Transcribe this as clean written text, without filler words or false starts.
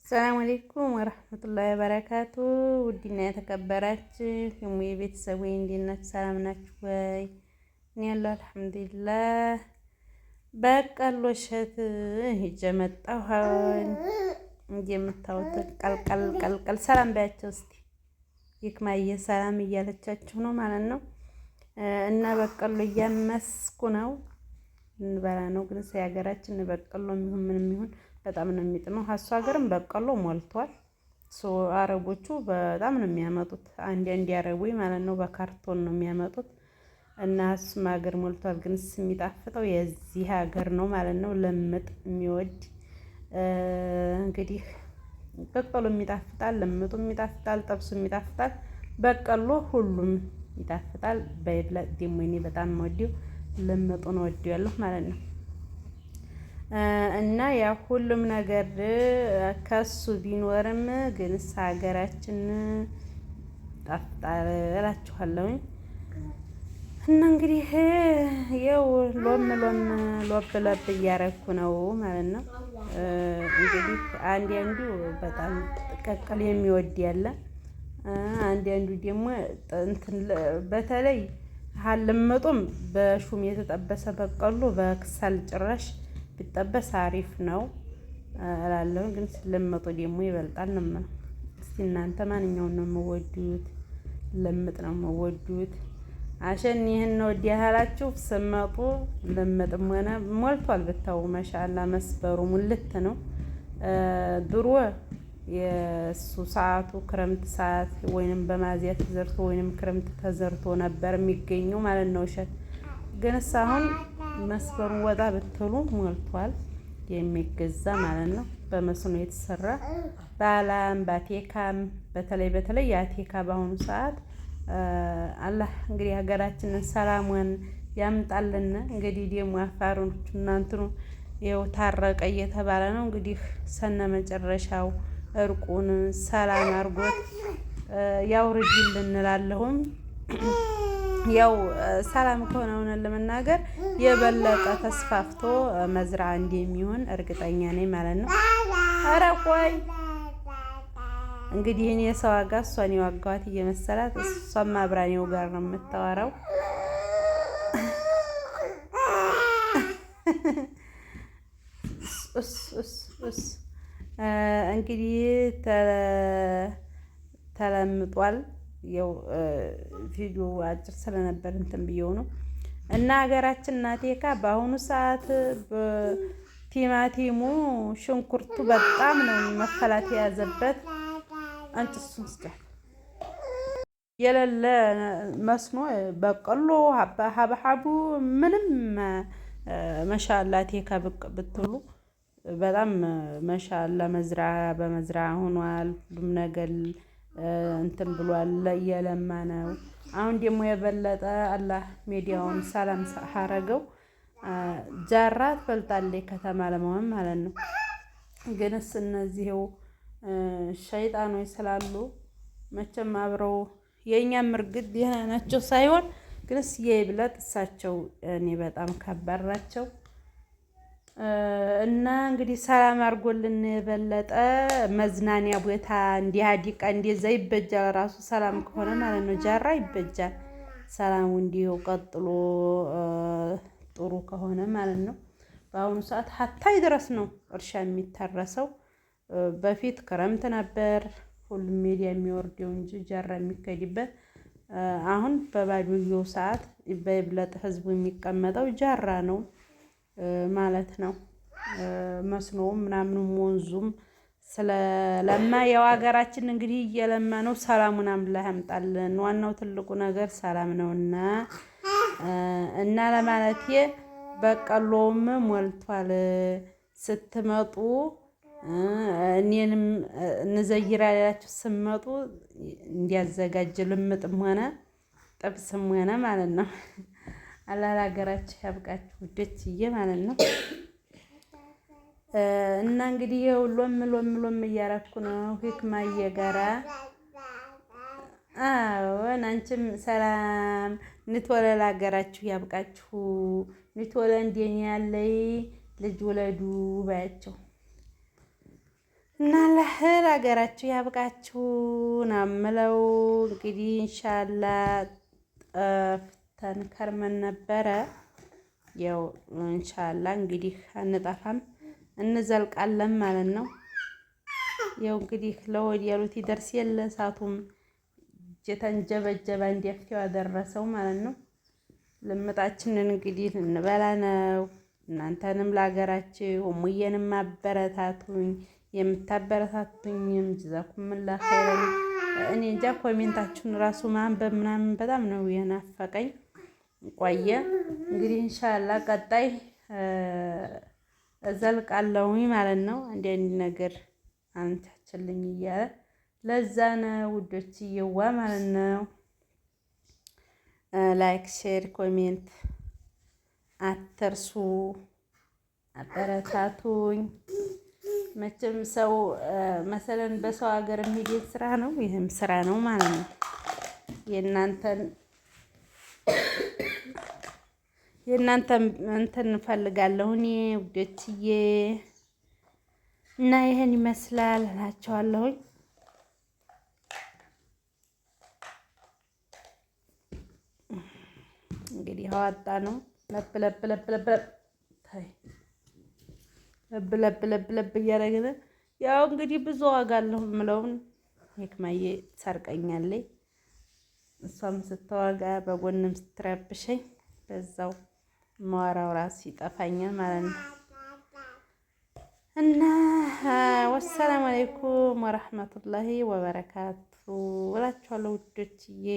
ሰላም አለይኩም ወራህመቱላሂ ወበረካቱ። ውድና የተከበራችሁ የሙዬ ቤተሰብ ወይ እንዴት ናችሁ? ሰላም ናችሁ ወይ? እኔ ያለው አልሐምዱሊላህ። በቀሎ እሸት ሂጄ መጣሁ። እንደምታዩት ቀልቀል ሰላም ባያቸው እስቲ ይክማየ ሰላም እያለቻችሁ ነው ማለት ነው። እና በቀሎ እያመስኩ ነው እንበላ ነው። ግን የሀገራችን በቀሎ የሚሆን ምንም ይሁን በጣም ነው የሚጥመው። ሀሱ ሀገርም በቀሎ ሞልቷል። አረቦቹ በጣም ነው የሚያመጡት። አንድ አረቦች ማለት ነው በካርቶን ነው የሚያመጡት እና እሱም ሀገር ሞልቷል። ግን የሚጣፍጠው የዚህ ሀገር ነው ማለት ነው። ለምጥ የሚወድ እንግዲህ በቀሎም ይጣፍጣል፣ ለምጡም ይጣፍጣል፣ ጠብሱም ይጣፍጣል። በቀሎ ሁሉም ይጣፍጣል። በይብለጥ ደግሞ እኔ በጣም የምወደው ለምጡን እወደዋለሁ ማለት ነው። እና ያ ሁሉም ነገር ከሱ ቢኖርም ግን ሀገራችን ጣፍጣል እላችኋለሁኝ። እና እንግዲህ ያው ሎብ እያረኩ ነው ማለት ነው። እንግዲህ አንዱ በጣም ቅቅል የሚወድ ያለ፣ አንዱ ደግሞ እንትን በተለይ ሀልምጡም በሹም የተጠበሰ በቀሎ በክሰል ጭራሽ ቢጠበስ አሪፍ ነው እላለሁ። ግን ስለምጡ ደግሞ ይበልጣል ነው የምለው። እስቲ እናንተ ማንኛውን ነው የምወዱት? ለምጥ ነው የምወዱት? አሸን ይህን ነው ያላችሁ ስመጡ ለምጥም ሆነ ሞልቷል። ብታው ማሻአላ መስበሩ ሙልት ነው። ድሮ የሱ ሰዓቱ ክረምት ሰዓት ወይንም በማዚያ ተዘርቶ ወይንም ክረምት ተዘርቶ ነበር የሚገኘው ማለት ነው እሸት። ግን አሁን መስበሩ ወጣ ብትሉ ሞልቷል የሚገዛ ማለት ነው። በመስኖ የተሰራ ባላም ባቴካም በተለይ የአቴካ በአሁኑ ሰዓት አላህ እንግዲህ ሀገራችንን ሰላሟን ያምጣልን። እንግዲህ ደግሞ አፋሮች እናንትኑ ይኸው ታረቀ እየተባለ ነው። እንግዲህ ሰነ መጨረሻው እርቁን ሰላም አድርጎት ያውርድልን እንላለሁም። ያው ሰላም ከሆነ ሆነን ለመናገር የበለጠ ተስፋፍቶ መዝራ እንደሚሆን እርግጠኛ ነኝ ማለት ነው። ኧረ ቆይ እንግዲህ እኔ የሰው ዋጋ እሷን የዋጋኋት እየመሰላት እሷም አብራኔው ጋር ነው የምታወራው። እንግዲህ ተለምጧል። ያው ቪዲዮ አጭር ስለነበር እንትን ብየው ነው። እና ሀገራችን ናቴካ በአሁኑ ሰዓት ቲማቲሙ ሽንኩርቱ በጣም ነው መፈላት የያዘበት። አንጭሱን ስጫት የሌለ መስኖ በቀሎ ሀብሀቡ ምንም መሻላ ቴካ ብትሉ በጣም መሻላ መዝራ በመዝራ ሆኗል። ሁሉም ነገር እንትን ብሏል፣ እየለማ ነው። አሁን ደግሞ የበለጠ አላህ ሜዲያውን ሰላም አረገው። ጃራ ትበልጣለች ከተማ ለመሆን ማለት ነው። ግንስ እነዚህው ሸይጣኖች ስላሉ መቼም አብረው የእኛም እርግጥ ደህና ናቸው ሳይሆን ግንስ የይብለጥ እሳቸው እኔ በጣም ከባድ ናቸው። እና እንግዲህ ሰላም አድርጎልን የበለጠ መዝናኛ ቦታ እንዲህ አዲቃ እንደዛ ይበጃል። ራሱ ሰላም ከሆነ ማለት ነው ጃራ ይበጃል። ሰላሙ እንዲሁ ቀጥሎ ጥሩ ከሆነ ማለት ነው። በአሁኑ ሰዓት ሀታይ ድረስ ነው እርሻ የሚታረሰው። በፊት ክረምት ነበር ሁሉም ሜዲያ የሚወርደው እንጂ ጃራ የሚከድበት። አሁን በባዶየው ሰዓት በይብለጥ ህዝቡ የሚቀመጠው ጃራ ነው ማለት ነው። መስኖውም ምናምኑም ወንዙም ስለለማ ያው ሀገራችን እንግዲህ እየለማ ነው። ሰላሙን አምላህ ያምጣልን። ዋናው ትልቁ ነገር ሰላም ነውና እና ለማለቴ በቀሎውም ሞልቷል። ስትመጡ እኔንም እንዘይራ ያላችሁ ስትመጡ እንዲያዘጋጅ ልምጥም ሆነ ጥብስም ሆነ ማለት ነው። አላህ ለሀገራችሁ ያብቃችሁ ውዶችዬ ማለት ነው። እና እንግዲህ ሎም እያረኩ ነው ሂክማዬ ጋራ። አዎን አንቺም ሰላም ንትወለ ለሀገራችሁ ያብቃችሁ። ንትወለ እንደኔ ያለይ ልጅ ወለዱ ባያቸው እና ለሀገራችሁ ያብቃችሁ ነው የምለው። እንግዲህ ኢንሻአላህ ጠፍተን ከርመን ነበረ። ያው ኢንሻአላህ እንግዲህ አንጠፋም እንዘልቃለን ማለት ነው። ያው እንግዲህ ለወድ ያሉት ይደርስ የለ እሳቱም የተንጀበጀበ እንዲያፍቴው ያደረሰው ማለት ነው። ልምጣችንን እንግዲህ ልንበላ ነው። እናንተንም ለሀገራችሁ እሙዬንም አበረታቱኝ። የምታበረታቱኝም ጀዛኩሙላህ ኸይረን። እኔ እንጃ ኮሜንታችሁን ራሱ ማንበብ ምናምን በጣም ነው የናፈቀኝ። ቆየ እንግዲህ ኢንሻአላህ ቀጣይ እዘልቃለሁኝ ማለት ነው። አንድ ነገር አንቻችልኝ እያለ ለዛ ነው ውዶችዬዋ ማለት ነው። ላይክ ሼር ኮሜንት አትርሱ፣ አበረታቱኝ። መቼም ሰው መሰለን በሰው ሀገር የሚሄድ ስራ ነው፣ ይህም ስራ ነው ማለት ነው። የእናንተን እንትን እንፈልጋለሁ እኔ ውዶችዬ እና ይሄን ይመስላል እላቸዋለሁኝ። እንግዲህ አዋጣ ነው ለብ ለብ ለብ ለብ ታይ ለብ ለብ ለብ ለብ እያደረግን ያው እንግዲህ ብዙ ዋጋ አለሁ የምለውን ሂክማዬ ሰርቀኛለች። እሷም ስትዋጋ በጎንም ስትረብሸኝ በዛው ማወራው ራሱ ይጠፋኛል ማለት ነው። እና ወሰላሙ አለይኩም ወረህመቱላሂ ወበረካቱ እላችኋለሁ ውዶችዬ።